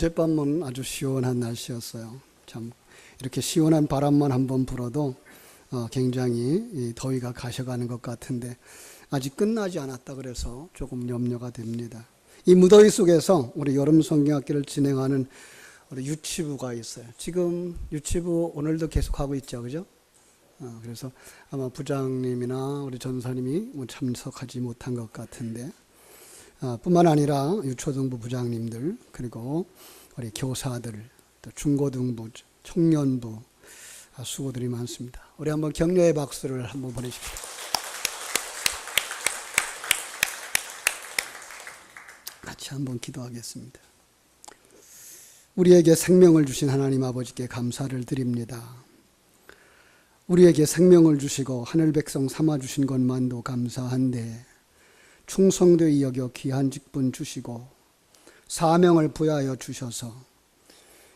어젯밤은 아주 시원한 날씨였어요. 참 이렇게 시원한 바람만 한번 불어도 굉장히 이 더위가 가셔가는 것 같은데 아직 끝나지 않았다 그래서 조금 염려가 됩니다. 이 무더위 속에서 우리 여름 성경학기를 진행하는 우리 유치부가 있어요. 지금 유치부 오늘도 계속하고 있죠, 그죠? 그래서 아마 부장님이나 우리 전사님이 참석하지 못한 것 같은데 뿐만 아니라 유초등부 부장님들 그리고 우리 교사들 또 중고등부 청년부 수고들이 많습니다. 우리 한번 격려의 박수를 한번 보내십시오. 같이 한번 기도하겠습니다. 우리에게 생명을 주신 하나님 아버지께 감사를 드립니다. 우리에게 생명을 주시고 하늘 백성 삼아 주신 것만도 감사한데 충성되이 여겨 귀한 직분 주시고 사명을 부여하여 주셔서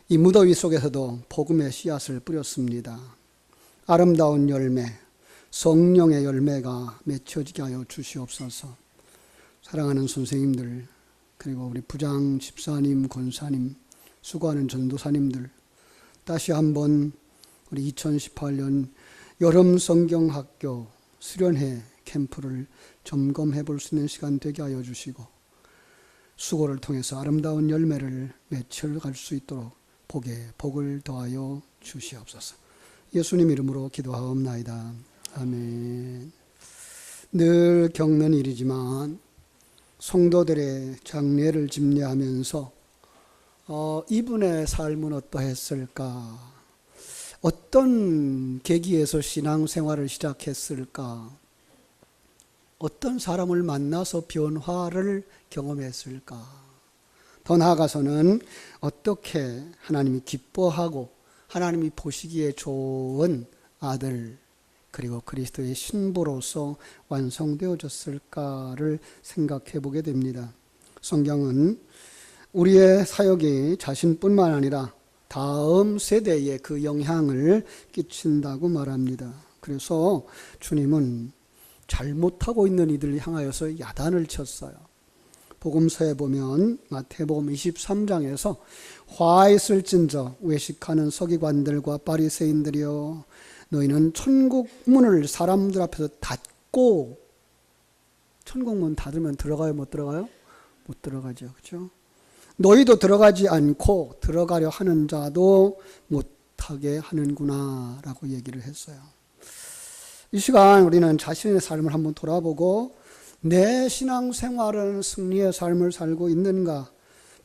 이 무더위 속에서도 복음의 씨앗을 뿌렸습니다. 아름다운 열매, 성령의 열매가 맺혀지게 하여 주시옵소서. 사랑하는 선생님들 그리고 우리 부장, 집사님, 권사님, 수고하는 전도사님들 다시 한번 우리 2018년 여름 성경학교 수련회 캠프를 점검해 볼 수 있는 시간 되게 하여 주시고 수고를 통해서 아름다운 열매를 맺혀갈 수 있도록 복을 더하여 주시옵소서. 예수님 이름으로 기도하옵나이다. 아멘. 늘 겪는 일이지만 성도들의 장례를 집례하면서 이분의 삶은 어떠했을까? 어떤 계기에서 신앙생활을 시작했을까? 어떤 사람을 만나서 변화를 경험했을까? 더 나아가서는 어떻게 하나님이 기뻐하고 하나님이 보시기에 좋은 아들 그리고 그리스도의 신부로서 완성되어졌을까를 생각해 보게 됩니다. 성경은 우리의 사역이 자신뿐만 아니라 다음 세대에 그 영향을 끼친다고 말합니다. 그래서 주님은 잘못하고 있는 이들을 향하여서 야단을 쳤어요. 복음서에 보면 마태복음 23장에서 화있을진저 외식하는 서기관들과 바리새인들이여 너희는 천국 문을 사람들 앞에서 닫고 천국 문 닫으면 들어가요? 못 들어가요? 못 들어가죠. 그렇죠? 너희도 들어가지 않고 들어가려 하는 자도 못하게 하는구나 라고 얘기를 했어요. 이 시간 우리는 자신의 삶을 한번 돌아보고 내 신앙생활은 승리의 삶을 살고 있는가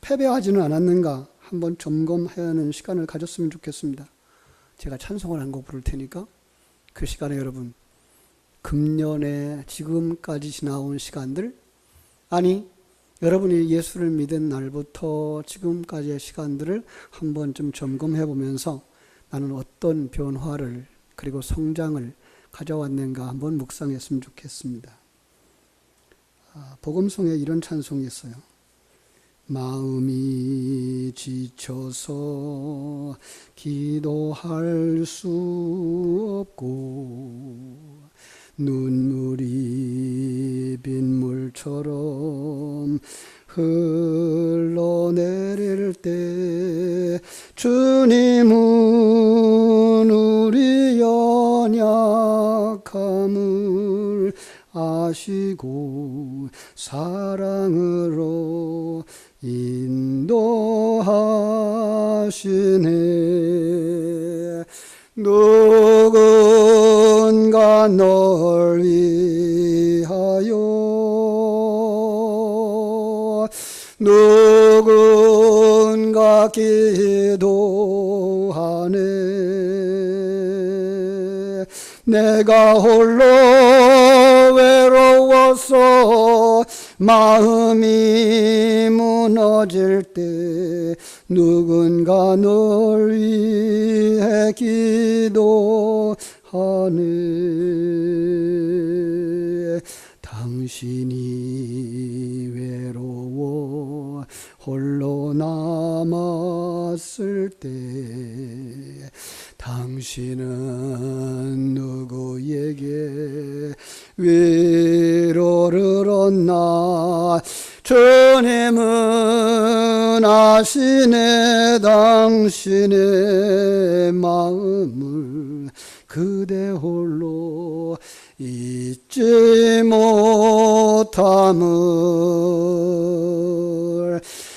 패배하지는 않았는가 한번 점검해야 하는 시간을 가졌으면 좋겠습니다. 제가 찬송을 한 곡 부를 테니까 그 시간에 여러분 금년에 지금까지 지나온 시간들 아니 여러분이 예수를 믿은 날부터 지금까지의 시간들을 한번 좀 점검해 보면서 나는 어떤 변화를 그리고 성장을 가져왔는가 한번 묵상했으면 좋겠습니다. 복음송에 이런 찬송이 있어요. 마음이 지쳐서 기도할 수 없고 눈물이 빗물처럼 흘러내릴 때 주님은 우리 연약함을 아시고 사랑으로 인도하시네. 누군가 널 위하여 누군가 기도하네. 내가 홀로 외로워서 마음이 무너질 때 누군가 널 위해 기도하네. 당신이 외로워 홀로 남았을 때 당신은 누구에게 위로를 얻나 주님은 아시네 당신의 마음을 그대 홀로 잊지 못함을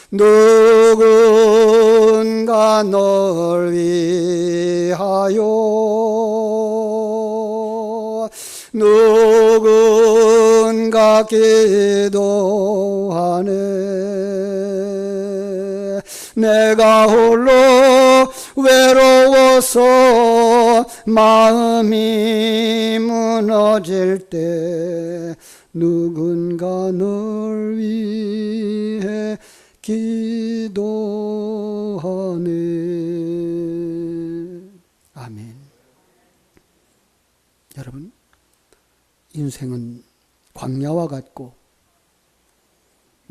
누군가 널 위하여 누군가 기도하네 내가 홀로 외로워서 마음이 무너질 때 누군가 널 위해 기도하네. 아멘. 여러분, 인생은 광야와 같고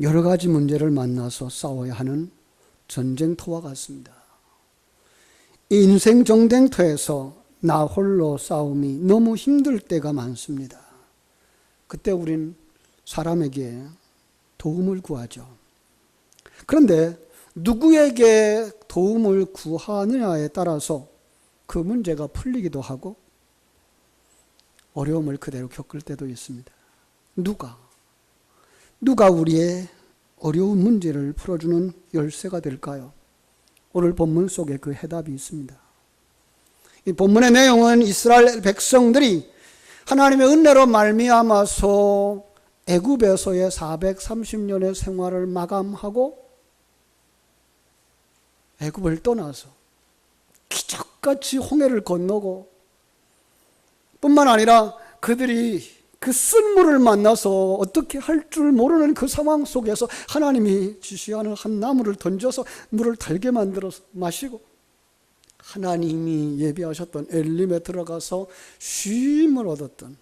여러 가지 문제를 만나서 싸워야 하는 전쟁터와 같습니다. 인생 전쟁터에서 나 홀로 싸움이 너무 힘들 때가 많습니다. 그때 우린 사람에게 도움을 구하죠. 그런데 누구에게 도움을 구하느냐에 따라서 그 문제가 풀리기도 하고 어려움을 그대로 겪을 때도 있습니다. 누가 우리의 어려운 문제를 풀어주는 열쇠가 될까요? 오늘 본문 속에 그 해답이 있습니다. 이 본문의 내용은 이스라엘 백성들이 하나님의 은혜로 말미암아서 애굽에서의 430년의 생활을 마감하고 애굽을 떠나서 기적같이 홍해를 건너고 뿐만 아니라 그들이 그 쓴물을 만나서 어떻게 할 줄 모르는 그 상황 속에서 하나님이 지시하는 한 나무를 던져서 물을 달게 만들어서 마시고 하나님이 예비하셨던 엘림에 들어가서 쉼을 얻었던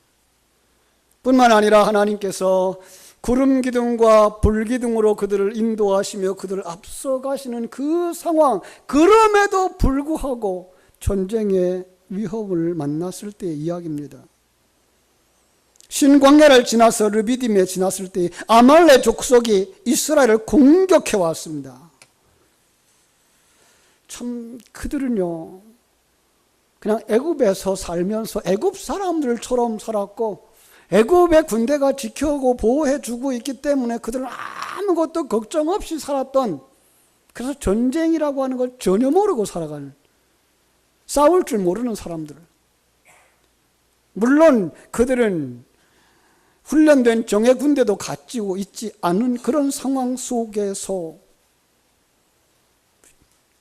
뿐만 아니라 하나님께서 구름 기둥과 불 기둥으로 그들을 인도하시며 그들을 앞서가시는 그 상황, 그럼에도 불구하고 전쟁의 위협을 만났을 때의 이야기입니다. 신광야를 지나서 르비딤에 지났을 때 아말렉 족속이 이스라엘을 공격해 왔습니다. 참 그들은요 그냥 애굽에서 살면서 애굽 사람들처럼 살았고 애굽의 군대가 지켜오고 보호해주고 있기 때문에 그들은 아무것도 걱정 없이 살았던, 그래서 전쟁이라고 하는 걸 전혀 모르고 살아가는, 싸울 줄 모르는 사람들. 물론 그들은 훈련된 정예 군대도 갖추고 있지 않은 그런 상황 속에서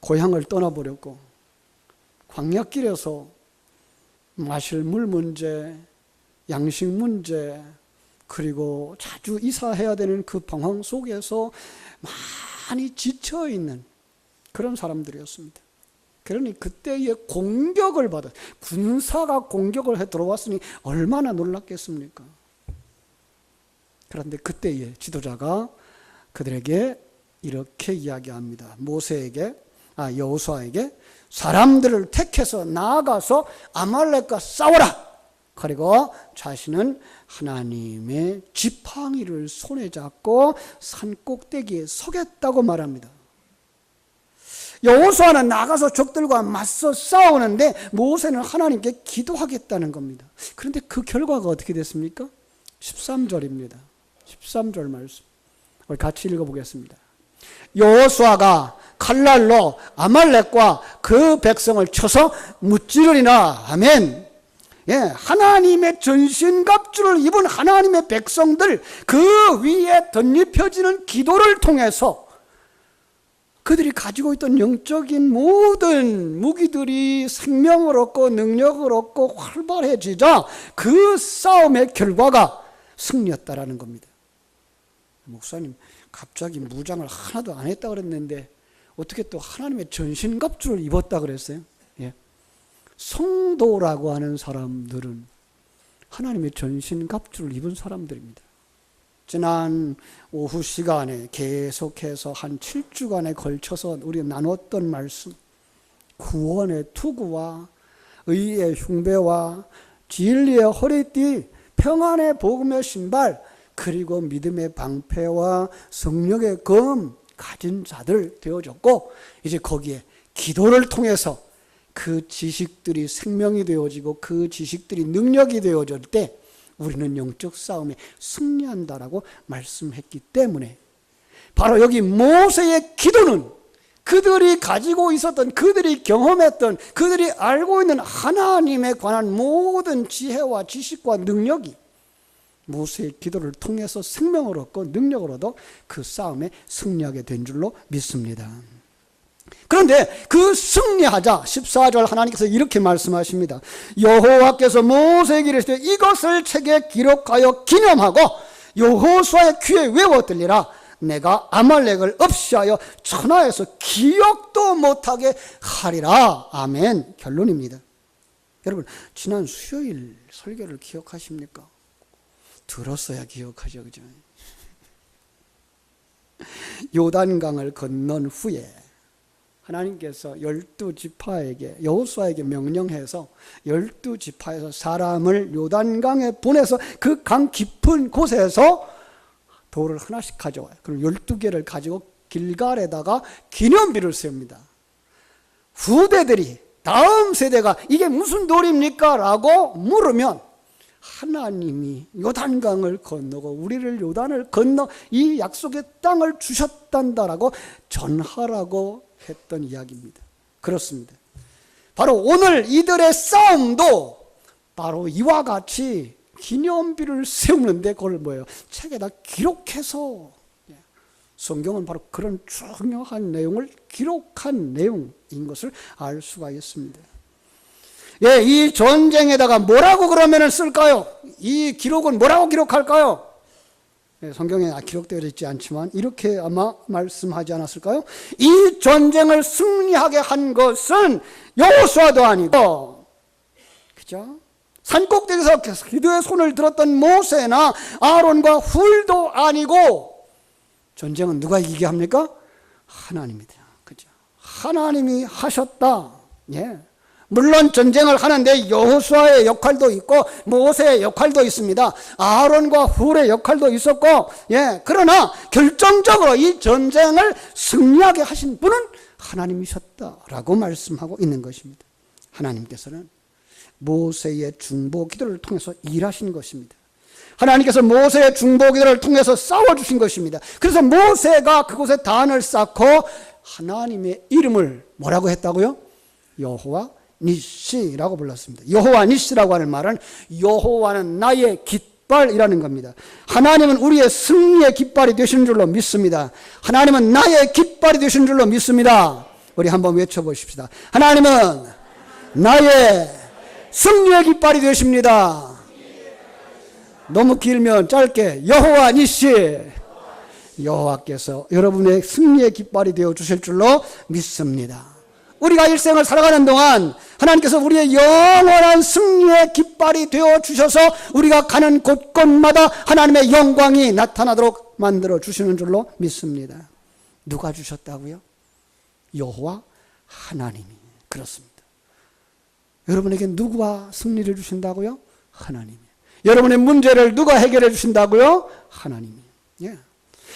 고향을 떠나버렸고 광야길에서 마실 물 문제, 양식 문제, 그리고 자주 이사해야 되는 그 방황 속에서 많이 지쳐있는 그런 사람들이었습니다. 그러니 그때의 공격을 받아, 군사가 공격을 해 들어왔으니 얼마나 놀랐겠습니까? 그런데 그때의 지도자가 그들에게 이렇게 이야기합니다. 여호수아에게 사람들을 택해서 나아가서 아말렉과 싸워라. 그리고 자신은 하나님의 지팡이를 손에 잡고 산 꼭대기에 서겠다고 말합니다. 여호수아는 나가서 적들과 맞서 싸우는데 모세는 하나님께 기도하겠다는 겁니다. 그런데 그 결과가 어떻게 됐습니까? 13절입니다. 13절 말씀. 우리 같이 읽어보겠습니다. 여호수아가 칼날로 아말렉과 그 백성을 쳐서 무찌르리라. 아멘. 예, 하나님의 전신갑주를 입은 하나님의 백성들, 그 위에 덧입혀지는 기도를 통해서 그들이 가지고 있던 영적인 모든 무기들이 생명을 얻고 능력을 얻고 활발해지자 그 싸움의 결과가 승리였다라는 겁니다. 목사님, 갑자기 무장을 하나도 안 했다 그랬는데 어떻게 또 하나님의 전신갑주를 입었다 그랬어요? 예. 성도라고 하는 사람들은 하나님의 전신갑주를 입은 사람들입니다. 지난 오후 시간에 계속해서 한 7주간에 걸쳐서 우리가 나눴던 말씀, 구원의 투구와 의의 흉배와 진리의 허리띠, 평안의 복음의 신발, 그리고 믿음의 방패와 성령의 검 가진 자들 되어졌고, 이제 거기에 기도를 통해서 그 지식들이 생명이 되어지고 그 지식들이 능력이 되어질 때 우리는 영적 싸움에 승리한다라고 말씀했기 때문에, 바로 여기 모세의 기도는 그들이 가지고 있었던, 그들이 경험했던, 그들이 알고 있는 하나님에 관한 모든 지혜와 지식과 능력이 모세의 기도를 통해서 생명을 얻고 능력을 얻어 그 싸움에 승리하게 된 줄로 믿습니다. 그런데 그 승리하자 14절 하나님께서 이렇게 말씀하십니다. 여호와께서 모세에게 이르시되 이것을 책에 기록하여 기념하고 여호수아의 귀에 외워들리라. 내가 아말렉을 없이하여 천하에서 기억도 못하게 하리라. 아멘. 결론입니다. 여러분, 지난 수요일 설교를 기억하십니까? 들었어야 기억하죠, 그죠? 요단강을 건넌 후에 하나님께서 12지파에게, 여호수아에게 명령해서 12지파에서 사람을 요단강에 보내서 그 강 깊은 곳에서 돌을 하나씩 가져와요. 그럼 12개를 가지고 길갈에다가 기념비를 세웁니다. 후대들이, 다음 세대가 이게 무슨 돌입니까? 라고 물으면 하나님이 요단강을 건너고 우리를 요단을 건너 이 약속의 땅을 주셨단다라고 전하라고 했던 이야기입니다. 그렇습니다. 바로 오늘 이들의 싸움도 바로 이와 같이 기념비를 세우는데 그걸 뭐예요? 책에다 기록해서, 성경은 바로 그런 중요한 내용을 기록한 내용인 것을 알 수가 있습니다. 예, 이 전쟁에다가 뭐라고 그러면 쓸까요? 이 기록은 뭐라고 기록할까요? 예, 성경에 기록되어 있지 않지만 이렇게 아마 말씀하지 않았을까요? 이 전쟁을 승리하게 한 것은 여호수아도 아니고, 그죠? 산꼭대기에서 기도의 손을 들었던 모세나 아론과 훌도 아니고, 전쟁은 누가 이기게 합니까? 하나님이다. 그죠? 하나님이 하셨다. 예. 물론 전쟁을 하는데 여호수아의 역할도 있고 모세의 역할도 있습니다. 아론과 훌의 역할도 있었고, 예. 그러나 결정적으로 이 전쟁을 승리하게 하신 분은 하나님이셨다라고 말씀하고 있는 것입니다. 하나님께서는 모세의 중보 기도를 통해서 일하신 것입니다. 하나님께서 모세의 중보 기도를 통해서 싸워주신 것입니다. 그래서 모세가 그곳에 단을 쌓고 하나님의 이름을 뭐라고 했다고요? 여호와 니시라고 불렀습니다. 여호와 니시라고 하는 말은 여호와는 나의 깃발이라는 겁니다. 하나님은 우리의 승리의 깃발이 되신 줄로 믿습니다. 하나님은 나의 깃발이 되신 줄로 믿습니다. 우리 한번 외쳐보십시다. 하나님은 나의 승리의 깃발이 되십니다. 너무 길면 짧게 여호와 니시, 여호와께서 여러분의 승리의 깃발이 되어 주실 줄로 믿습니다. 우리가 일생을 살아가는 동안 하나님께서 우리의 영원한 승리의 깃발이 되어 주셔서 우리가 가는 곳곳마다 하나님의 영광이 나타나도록 만들어 주시는 줄로 믿습니다. 누가 주셨다고요? 여호와 하나님이. 그렇습니다. 여러분에게 누가 승리를 주신다고요? 하나님이. 여러분의 문제를 누가 해결해 주신다고요? 하나님이. 예.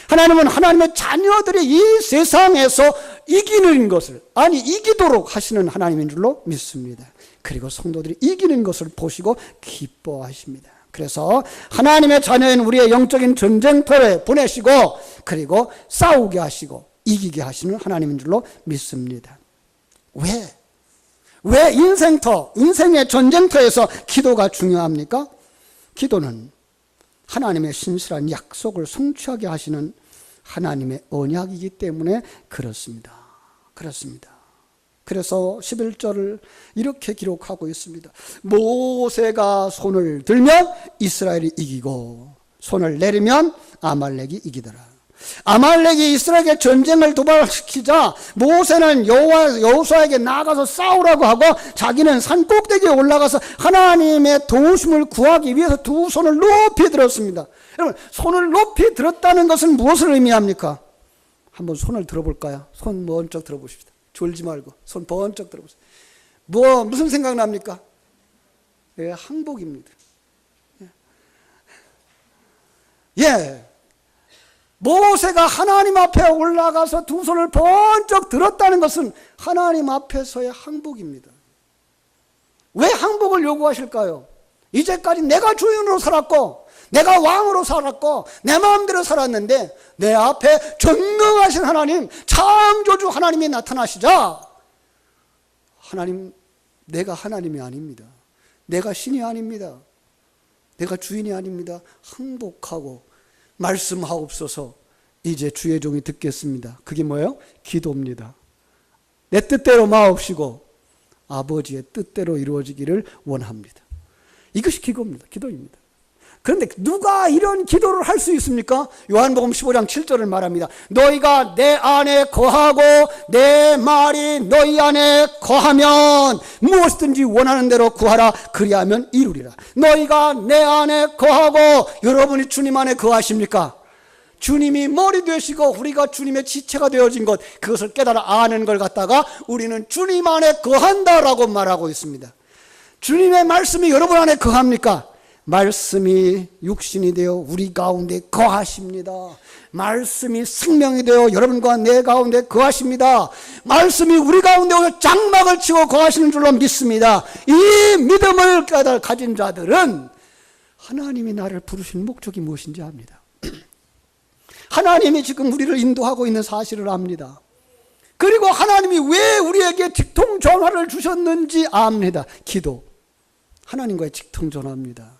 하나님은 하나님의 자녀들이 이 세상에서 이기는 것을, 아니 이기도록 하시는 하나님인 줄로 믿습니다. 그리고 성도들이 이기는 것을 보시고 기뻐하십니다. 그래서 하나님의 자녀인 우리의 영적인 전쟁터에 보내시고 그리고 싸우게 하시고 이기게 하시는 하나님인 줄로 믿습니다. 왜 인생의 전쟁터에서 기도가 중요합니까? 기도는 하나님의 신실한 약속을 성취하게 하시는 하나님의 언약이기 때문에 그렇습니다. 그래서 11절을 이렇게 기록하고 있습니다. 모세가 손을 들면 이스라엘이 이기고 손을 내리면 아말렉이 이기더라. 아말렉이 이스라엘에게 전쟁을 도발시키자 모세는 여호수아에게 나가서 싸우라고 하고 자기는 산꼭대기에 올라가서 하나님의 도우심을 구하기 위해서 두 손을 높이 들었습니다. 여러분, 손을 높이 들었다는 것은 무엇을 의미합니까? 한번 손을 들어볼까요? 손 번쩍 들어보십시다. 졸지 말고 손 번쩍 들어보세요. 무슨 생각 납니까? 예, 항복입니다. 예. 모세가 하나님 앞에 올라가서 두 손을 번쩍 들었다는 것은 하나님 앞에서의 항복입니다. 왜 항복을 요구하실까요? 이제까지 내가 주인으로 살았고 내가 왕으로 살았고 내 마음대로 살았는데 내 앞에 전능하신 하나님, 창조주 하나님이 나타나시자 하나님, 내가 하나님이 아닙니다. 내가 신이 아닙니다. 내가 주인이 아닙니다. 항복하고 말씀하옵소서. 이제 주의 종이 듣겠습니다. 그게 뭐예요? 기도입니다. 내 뜻대로 마옵시고 아버지의 뜻대로 이루어지기를 원합니다. 이것이 기도입니다. 그런데 누가 이런 기도를 할 수 있습니까? 요한복음 15장 7절을 말합니다. 너희가 내 안에 거하고 내 말이 너희 안에 거하면 무엇이든지 원하는 대로 구하라. 그리하면 이루리라. 너희가 내 안에 거하고, 여러분이 주님 안에 거하십니까? 주님이 머리 되시고 우리가 주님의 지체가 되어진 것, 그것을 깨달아 아는 걸 갖다가 우리는 주님 안에 거한다라고 말하고 있습니다. 주님의 말씀이 여러분 안에 거합니까? 말씀이 육신이 되어 우리 가운데 거하십니다. 말씀이 생명이 되어 여러분과 내 가운데 거하십니다. 말씀이 우리 가운데 오서 장막을 치고 거하시는 줄로 믿습니다. 이 믿음을 가진 자들은 하나님이 나를 부르신 목적이 무엇인지 압니다. 하나님이 지금 우리를 인도하고 있는 사실을 압니다. 그리고 하나님이 왜 우리에게 직통전화를 주셨는지 압니다. 기도. 하나님과의 직통전화입니다.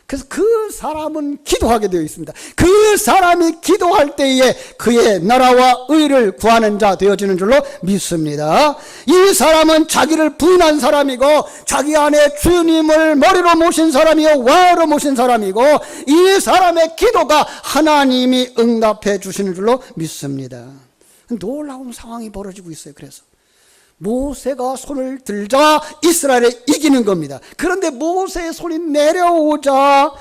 그래서 그 사람은 기도하게 되어 있습니다. 그 사람이 기도할 때에 그의 나라와 의를 구하는 자 되어지는 줄로 믿습니다. 이 사람은 자기를 부인한 사람이고 자기 안에 주님을 머리로 모신 사람이요 왕으로 모신 사람이고 이 사람의 기도가 하나님이 응답해 주시는 줄로 믿습니다. 놀라운 상황이 벌어지고 있어요. 그래서 모세가 손을 들자 이스라엘이 이기는 겁니다. 그런데 모세의 손이 내려오자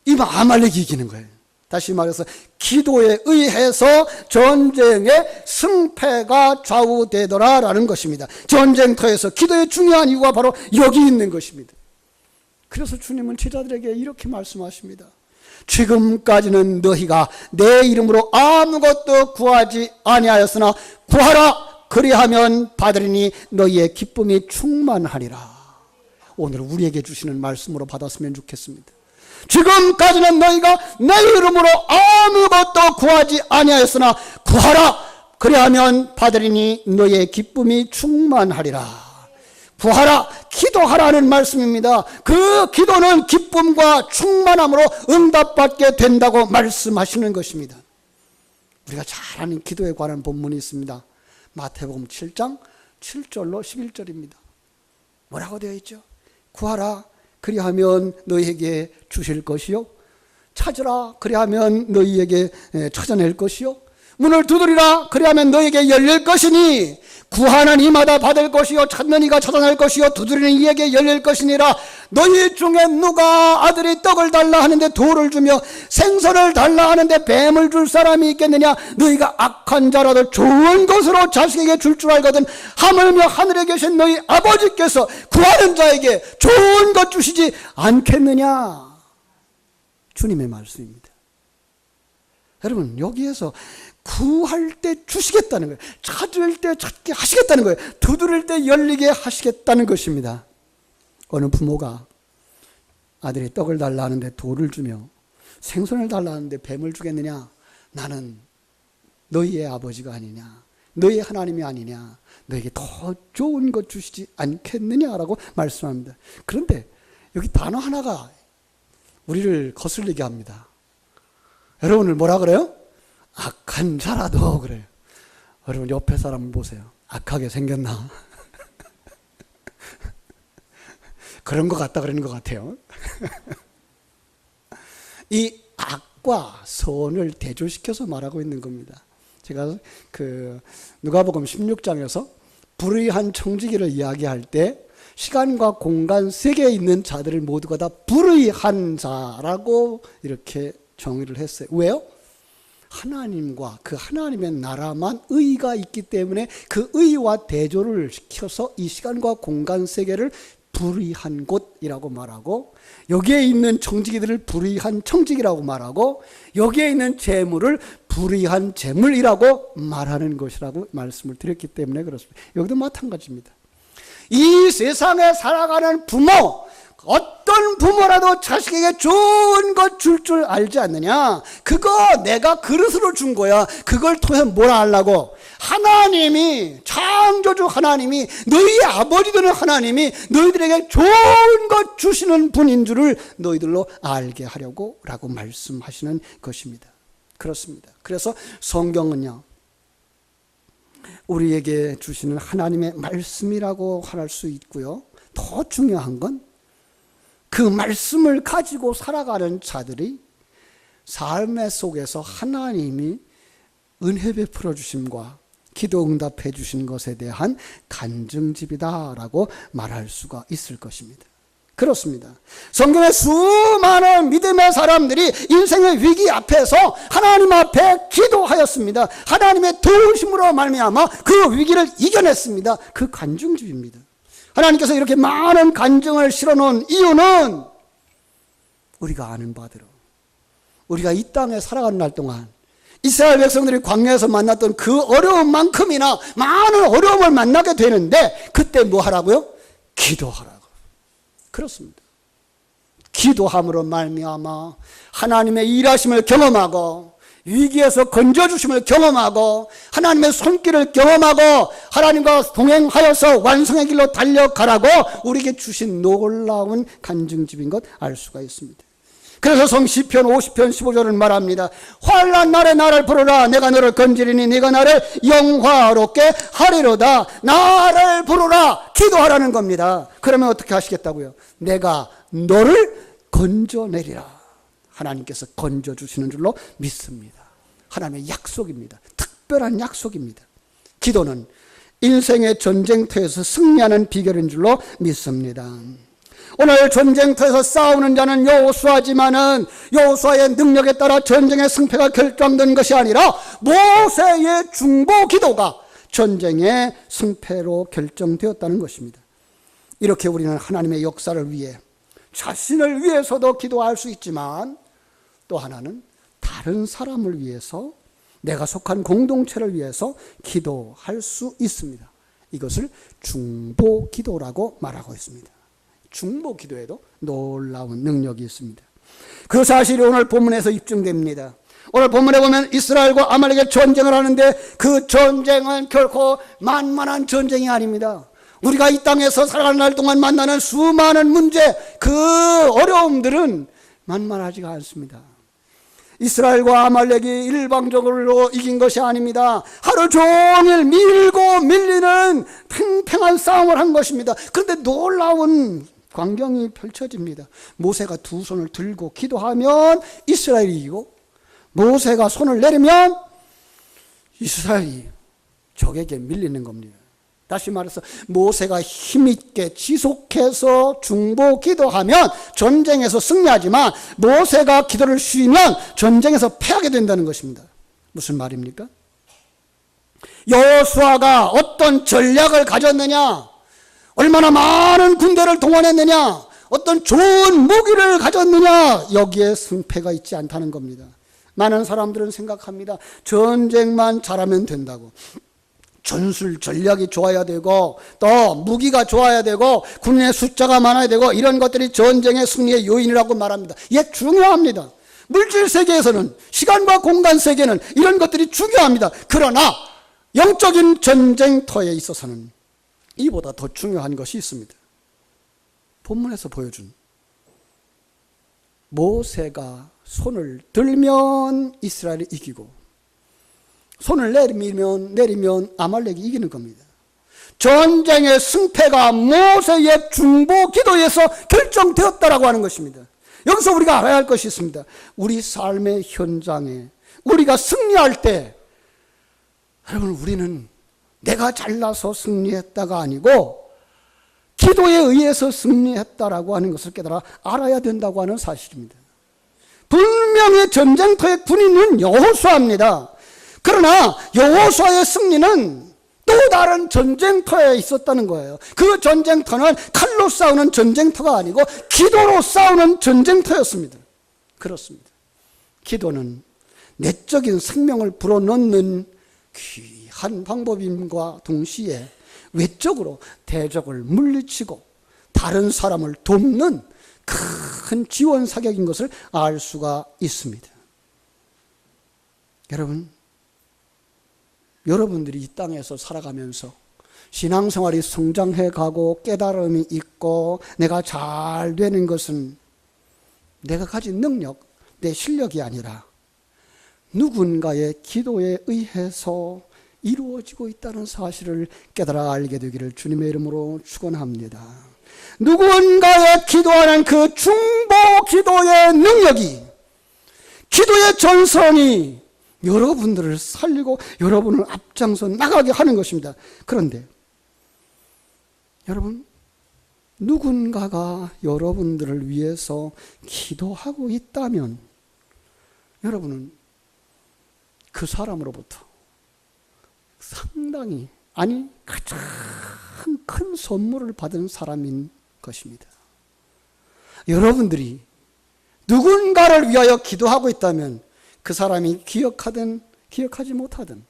이 아말렉이 이기는 거예요. 다시 말해서 기도에 의해서 전쟁의 승패가 좌우되더라라는 것입니다. 전쟁터에서 기도의 중요한 이유가 바로 여기 있는 것입니다. 그래서 주님은 제자들에게 이렇게 말씀하십니다. 지금까지는 너희가 내 이름으로 아무것도 구하지 아니하였으나 구하라. 그리하면 받으리니 너희의 기쁨이 충만하리라. 오늘 우리에게 주시는 말씀으로 받았으면 좋겠습니다. 지금까지는 너희가 내 이름으로 아무것도 구하지 아니하였으나 구하라. 그리하면 받으리니 너희의 기쁨이 충만하리라. 구하라, 기도하라는 말씀입니다. 그 기도는 기쁨과 충만함으로 응답받게 된다고 말씀하시는 것입니다. 우리가 잘 아는 기도에 관한 본문이 있습니다. 마태복음 7장 7절로 11절입니다. 뭐라고 되어 있죠? 구하라 그리하면 너희에게 주실 것이요, 찾으라 그리하면 너희에게 찾아낼 것이요, 문을 두드리라 그리하면 너희에게 열릴 것이니 구하는 이마다 받을 것이요 찾는 이가 찾아낼 것이요 두드리는 이에게 열릴 것이니라. 너희 중에 누가 아들이 떡을 달라 하는데 돌을 주며 생선을 달라 하는데 뱀을 줄 사람이 있겠느냐? 너희가 악한 자라도 좋은 것으로 자식에게 줄 줄 알거든 하물며 하늘에 계신 너희 아버지께서 구하는 자에게 좋은 것 주시지 않겠느냐? 주님의 말씀입니다. 여러분, 여기에서 구할 때 주시겠다는 거예요. 찾을 때 찾게 하시겠다는 거예요. 두드릴 때 열리게 하시겠다는 것입니다. 어느 부모가 아들이 떡을 달라 하는데 돌을 주며 생선을 달라 하는데 뱀을 주겠느냐? 나는 너희의 아버지가 아니냐? 너희 하나님이 아니냐? 너에게 더 좋은 것 주시지 않겠느냐라고 말씀합니다. 그런데 여기 단어 하나가 우리를 거슬리게 합니다. 여러분을 뭐라 그래요? 악한 자라도 그래요. 여러분 옆에 사람을 보세요. 악하게 생겼나? 그런 것 같다 그러는 것 같아요. 이 악과 선을 대조시켜서 말하고 있는 겁니다. 제가 누가복음 16장에서 불의한 청지기를 이야기할 때 시간과 공간 세계에 있는 자들을 모두가 다 불의한 자라고 이렇게 정의를 했어요. 왜요? 하나님과 그 하나님의 나라만 의가 있기 때문에 그 의와 대조를 시켜서 이 시간과 공간 세계를 불의한 곳이라고 말하고, 여기에 있는 청지기들을 불의한 청지기라고 말하고, 여기에 있는 재물을 불의한 재물이라고 말하는 것이라고 말씀을 드렸기 때문에 그렇습니다. 여기도 마찬가지입니다. 이 세상에 살아가는 부모, 어떤 부모라도 자식에게 좋은 것 줄 줄 알지 않느냐? 그거 내가 그릇으로 준 거야. 그걸 통해서 뭐라 하려고? 하나님이, 창조주 하나님이, 너희 아버지 되는 하나님이 너희들에게 좋은 것 주시는 분인 줄을 너희들로 알게 하려고 라고 말씀하시는 것입니다. 그렇습니다. 그래서 성경은요, 우리에게 주시는 하나님의 말씀이라고 할 수 있고요, 더 중요한 건 그 말씀을 가지고 살아가는 자들이 삶의 속에서 하나님이 은혜 베풀어 주심과 기도 응답해 주신 것에 대한 간증집이다라고 말할 수가 있을 것입니다. 그렇습니다. 성경의 수많은 믿음의 사람들이 인생의 위기 앞에서 하나님 앞에 기도하였습니다. 하나님의 도우심으로 말미암아 그 위기를 이겨냈습니다. 그 간증집입니다. 하나님께서 이렇게 많은 간증을 실어놓은 이유는 우리가 아는 바대로 우리가 이 땅에 살아가는 날 동안 이스라엘 백성들이 광야에서 만났던 그 어려움만큼이나 많은 어려움을 만나게 되는데, 그때 뭐 하라고요? 기도하라고. 그렇습니다. 기도함으로 말미암아 하나님의 일하심을 경험하고, 위기에서 건져주심을 경험하고, 하나님의 손길을 경험하고, 하나님과 동행하여서 완성의 길로 달려가라고 우리에게 주신 놀라운 간증집인 것 알 수가 있습니다. 그래서 시편 50편 15절을 말합니다. 환난 날에 나를 부르라. 내가 너를 건지리니 네가 나를 영화롭게 하리로다. 나를 부르라. 기도하라는 겁니다. 그러면 어떻게 하시겠다고요? 내가 너를 건져내리라. 하나님께서 건져주시는 줄로 믿습니다. 하나님의 약속입니다. 특별한 약속입니다. 기도는 인생의 전쟁터에서 승리하는 비결인 줄로 믿습니다. 오늘 전쟁터에서 싸우는 자는 여호수아지만은 여호수아의 능력에 따라 전쟁의 승패가 결정된 것이 아니라 모세의 중보 기도가 전쟁의 승패로 결정되었다는 것입니다. 이렇게 우리는 하나님의 역사를 위해, 자신을 위해서도 기도할 수 있지만 또 하나는 다른 사람을 위해서, 내가 속한 공동체를 위해서 기도할 수 있습니다. 이것을 중보 기도라고 말하고 있습니다. 중보 기도에도 놀라운 능력이 있습니다. 그 사실이 오늘 본문에서 입증됩니다. 오늘 본문에 보면 이스라엘과 아말렉의 전쟁을 하는데 그 전쟁은 결코 만만한 전쟁이 아닙니다. 우리가 이 땅에서 살아가는 날 동안 만나는 수많은 문제, 그 어려움들은 만만하지가 않습니다. 이스라엘과 아말렉이 일방적으로 이긴 것이 아닙니다. 하루 종일 밀고 밀리는 팽팽한 싸움을 한 것입니다. 그런데 놀라운 광경이 펼쳐집니다. 모세가 두 손을 들고 기도하면 이스라엘이 이기고, 모세가 손을 내리면 이스라엘이 적에게 밀리는 겁니다. 다시 말해서 모세가 힘있게 지속해서 중보 기도하면 전쟁에서 승리하지만, 모세가 기도를 쉬면 전쟁에서 패하게 된다는 것입니다. 무슨 말입니까? 여호수아가 어떤 전략을 가졌느냐, 얼마나 많은 군대를 동원했느냐, 어떤 좋은 무기를 가졌느냐, 여기에 승패가 있지 않다는 겁니다. 많은 사람들은 생각합니다. 전쟁만 잘하면 된다고. 전술 전략이 좋아야 되고, 또 무기가 좋아야 되고, 군인의 숫자가 많아야 되고, 이런 것들이 전쟁의 승리의 요인이라고 말합니다. 이게 중요합니다. 물질 세계에서는, 시간과 공간 세계는 이런 것들이 중요합니다. 그러나 영적인 전쟁터에 있어서는 이보다 더 중요한 것이 있습니다. 본문에서 보여준 모세가 손을 들면 이스라엘이 이기고, 손을 내리면 아말렉이 이기는 겁니다. 전쟁의 승패가 모세의 중보 기도에서 결정되었다라고 하는 것입니다. 여기서 우리가 알아야 할 것이 있습니다. 우리 삶의 현장에 우리가 승리할 때, 여러분, 우리는 내가 잘나서 승리했다가 아니고 기도에 의해서 승리했다라고 하는 것을 깨달아 알아야 된다고 하는 사실입니다. 분명히 전쟁터의 군인은 여호수아입니다. 그러나 여호수아의 승리는 또 또 다른 전쟁터에 있었다는 거예요. 그 전쟁터는 칼로 싸우는 전쟁터가 아니고 기도로 싸우는 전쟁터였습니다. 그렇습니다. 기도는 내적인 생명을 불어넣는 귀한 방법임과 동시에 외적으로 대적을 물리치고 다른 사람을 돕는 큰 지원 사격인 것을 알 수가 있습니다. 여러분들이 이 땅에서 살아가면서 신앙생활이 성장해 가고 깨달음이 있고 내가 잘 되는 것은 내가 가진 능력, 내 실력이 아니라 누군가의 기도에 의해서 이루어지고 있다는 사실을 깨달아 알게 되기를 주님의 이름으로 축원합니다. 누군가의 기도하는 그 중보 기도의 능력이, 기도의 전선이 여러분들을 살리고 여러분을 앞장서 나가게 하는 것입니다. 그런데 여러분, 누군가가 여러분들을 위해서 기도하고 있다면 여러분은 그 사람으로부터 상당히, 아니 가장 큰 선물을 받은 사람인 것입니다. 여러분들이 누군가를 위하여 기도하고 있다면 그 사람이 기억하든 기억하지 못하든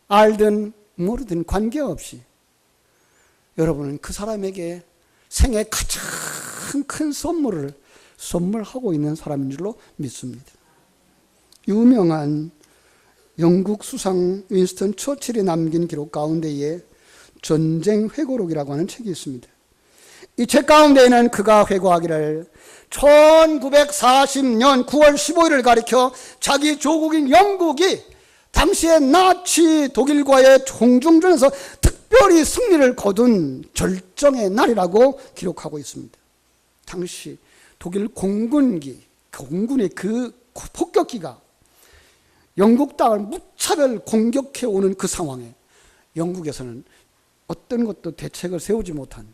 알든 모르든 관계없이 여러분은 그 사람에게 생애 가장 큰 선물을 선물하고 있는 사람인 줄로 믿습니다. 유명한 영국 수상 윈스턴 처칠이 남긴 기록 가운데에 전쟁 회고록이라고 하는 책이 있습니다. 이 책 가운데에는 그가 회고하기를 1940년 9월 15일을 가리켜 자기 조국인 영국이 당시에 나치 독일과의 총중전에서 특별히 승리를 거둔 절정의 날이라고 기록하고 있습니다. 당시 독일 공군의 그 폭격기가 영국 땅을 무차별 공격해오는 그 상황에 영국에서는 어떤 것도 대책을 세우지 못한,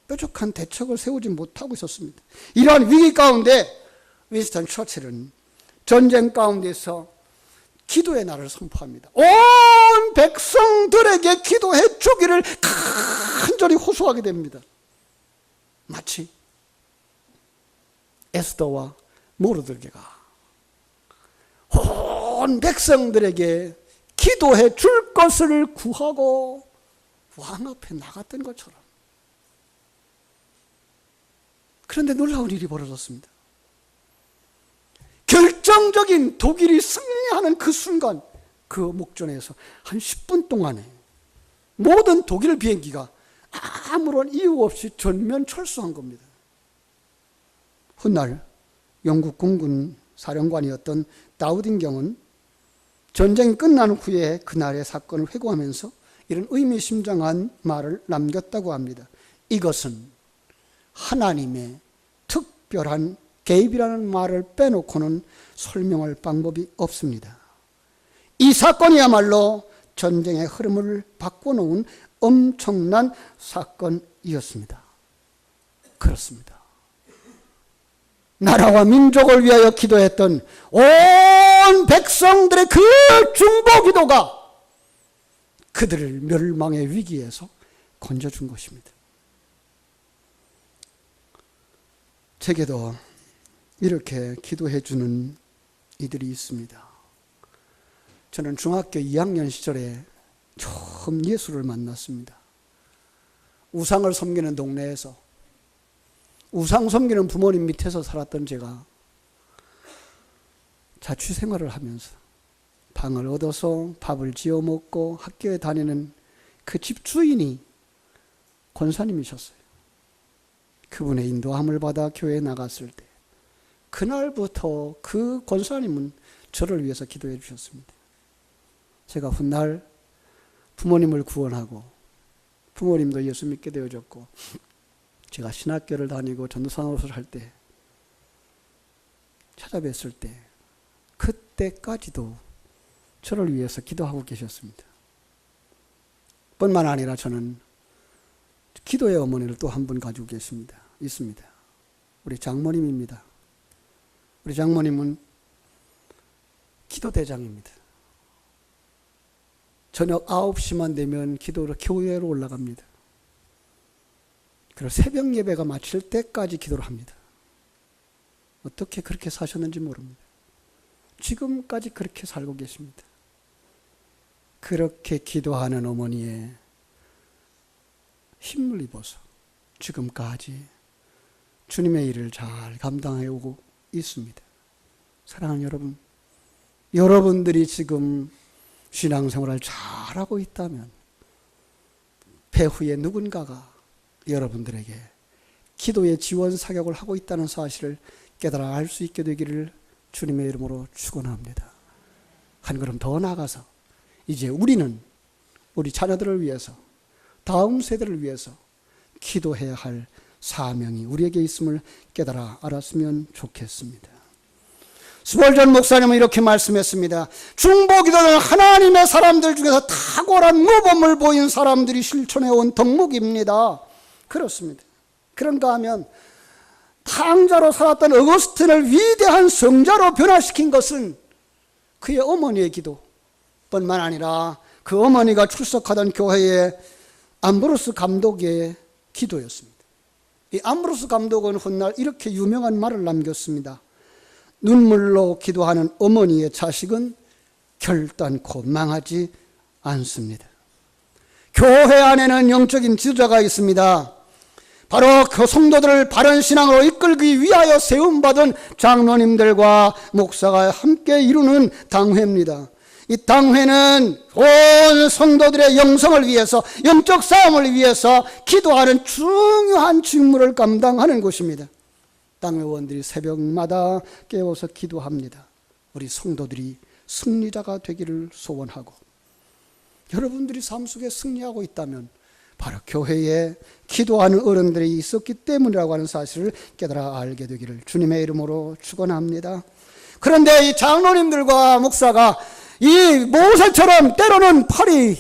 뾰족한 대책을 세우지 못하고 있었습니다. 이러한 위기 가운데 윈스턴 처칠은 전쟁 가운데서 기도의 날을 선포합니다. 온 백성들에게 기도해 주기를 간절히 호소하게 됩니다. 마치 에스더와 모르드게가 온 백성들에게 기도해 줄 것을 구하고 왕 앞에 나갔던 것처럼. 그런데 놀라운 일이 벌어졌습니다. 결정적인 독일이 승리하는 그 순간, 그 목전에서 한 10분 동안에 모든 독일 비행기가 아무런 이유 없이 전면 철수한 겁니다. 훗날 영국 공군 사령관이었던 다우딩경은 전쟁이 끝난 후에 그날의 사건을 회고하면서 이런 의미심장한 말을 남겼다고 합니다. 이것은 하나님의 특별한 개입이라는 말을 빼놓고는 설명할 방법이 없습니다. 이 사건이야말로 전쟁의 흐름을 바꿔놓은 엄청난 사건이었습니다. 그렇습니다. 나라와 민족을 위하여 기도했던 온 백성들의 그 중보 기도가 그들을 멸망의 위기에서 건져준 것입니다. 제게도 이렇게 기도해주는 이들이 있습니다. 저는 중학교 2학년 시절에 처음 예수를 만났습니다. 우상을 섬기는 동네에서 우상 섬기는 부모님 밑에서 살았던 제가 자취생활을 하면서 방을 얻어서 밥을 지어 먹고 학교에 다니는 그 집 주인이 권사님이셨어요. 그분의 인도함을 받아 교회에 나갔을 때 그날부터 그 권사님은 저를 위해서 기도해 주셨습니다. 제가 훗날 부모님을 구원하고 부모님도 예수 믿게 되어졌고 제가 신학교를 다니고 전도사노릇을 할 때 찾아뵀을 때 그때까지도 저를 위해서 기도하고 계셨습니다. 뿐만 아니라 저는 기도의 어머니를 또 한 분 가지고 있습니다. 우리 장모님입니다. 우리 장모님은 기도대장입니다. 저녁 9시만 되면 기도로 교회로 올라갑니다. 그리고 새벽 예배가 마칠 때까지 기도를 합니다. 어떻게 그렇게 사셨는지 모릅니다. 지금까지 그렇게 살고 계십니다. 그렇게 기도하는 어머니의 힘을 입어서 지금까지 주님의 일을 잘 감당해 오고 있습니다. 사랑하는 여러분, 여러분들이 지금 신앙생활을 잘하고 있다면 배후에 누군가가 여러분들에게 기도의 지원 사격을 하고 있다는 사실을 깨달아 알 수 있게 되기를 주님의 이름으로 축원합니다. 한 걸음 더 나아가서 이제 우리는 우리 자녀들을 위해서, 다음 세대를 위해서 기도해야 할 사명이 우리에게 있음을 깨달아 알았으면 좋겠습니다. 스펄전 목사님은 이렇게 말씀했습니다. 중보기도는 하나님의 사람들 중에서 탁월한 모범을 보인 사람들이 실천해온 덕목입니다. 그렇습니다. 그런가 하면 탕자로 살았던 어거스틴을 위대한 성자로 변화시킨 것은 그의 어머니의 기도뿐만 아니라 그 어머니가 출석하던 교회의 암브로스 감독의 기도였습니다. 이 암브로스 감독은 훗날 이렇게 유명한 말을 남겼습니다. 눈물로 기도하는 어머니의 자식은 결단코 망하지 않습니다. 교회 안에는 영적인 지도자가 있습니다. 바로 그 성도들을 바른 신앙으로 이끌기 위하여 세움받은 장로님들과 목사가 함께 이루는 당회입니다. 이 당회는 온 성도들의 영성을 위해서, 영적 싸움을 위해서 기도하는 중요한 직무를 감당하는 곳입니다. 당회원들이 새벽마다 깨워서 기도합니다. 우리 성도들이 승리자가 되기를 소원하고, 여러분들이 삶 속에 승리하고 있다면 바로 교회에 기도하는 어른들이 있었기 때문이라고 하는 사실을 깨달아 알게 되기를 주님의 이름으로 축원합니다. 그런데 이 장로님들과 목사가 이 모세처럼 때로는 팔이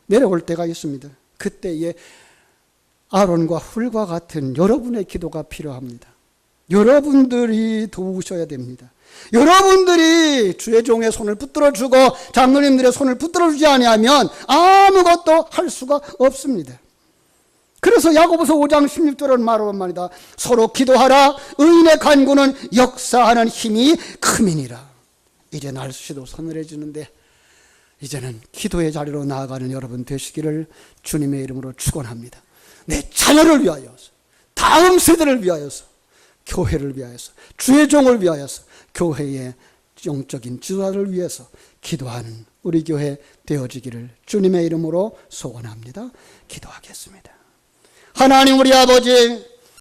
내려올 때가 있습니다. 그때에 아론과 훌과 같은 여러분의 기도가 필요합니다. 여러분들이 도우셔야 됩니다. 여러분들이 주의 종의 손을 붙들어주고 장로님들의 손을 붙들어주지 아니하면 아무것도 할 수가 없습니다. 그래서 야고보서 5장 16절은 말합니다. 서로 기도하라. 의인의 간구는 역사하는 힘이 크미니라. 이제 날씨도 서늘해지는데 이제는 기도의 자리로 나아가는 여러분 되시기를 주님의 이름으로 축원합니다. 내 자녀를 위하여서, 다음 세대를 위하여서, 교회를 위하여서, 주의 종을 위하여서, 교회의 영적인 지도자를 위해서 기도하는 우리 교회 되어지기를 주님의 이름으로 소원합니다. 기도하겠습니다. 하나님 우리 아버지,